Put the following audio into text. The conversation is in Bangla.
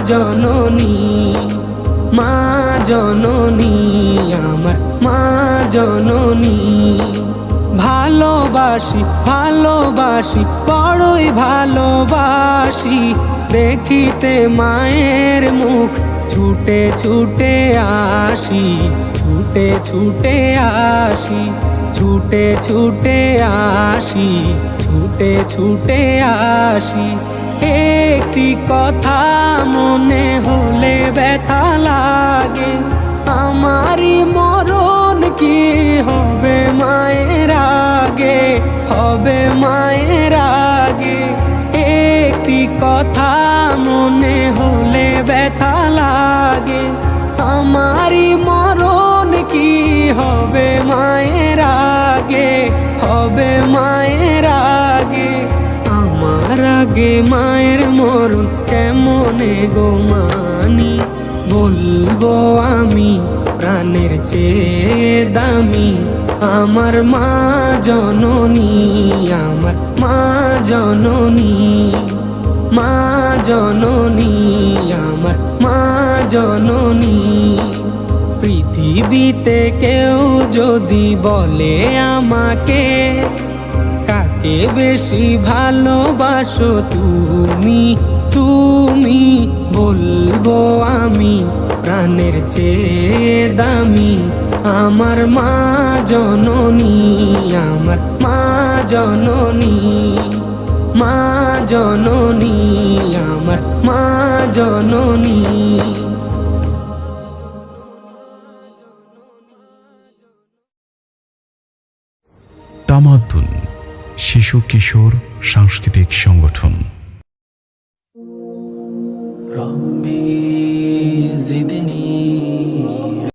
জননী, মা জননী, আমার মা জননী। ভালোবাসি ভালোবাসি বড়ই ভালোবাসি, দেখিতে মায়ের মুখ ছুটে ছুটে আসি, ছুটে ছুটে আসি, ছুটে ছুটে আসি, ছুটে ছুটে আসি। একটি কথা মনে হলে ব্যথা লাগে, আমারই মরণ কি হবে মায়ের আগে, হবে মায়ের আগে। একটি কথা মনে হলে ব্যথা লাগে, আমারই মরণ কি হবে মায়ের আগে, হবে মায়ের আগে। আমার আগে মায়ের মরণ কেমনে গো মানি, বলবো আমি প্রাণের চেয়ে দামি। আমার মা জননী, আমার মা জননী, মা জননী, আমার মা জননী। পৃথিবীতে কেউ যদি বলে আমাকে, কাকে বেশি ভালোবাসো তুমি, তুমি, বলবো আমি প্রাণের চেয়ে দামি। আমার মা জননী, আমার মা জননী, মা জননী, আমার মা জননী। তামাদ্দুন শিশু কিশোর সাংস্কৃতিক সংগঠন। রব্বি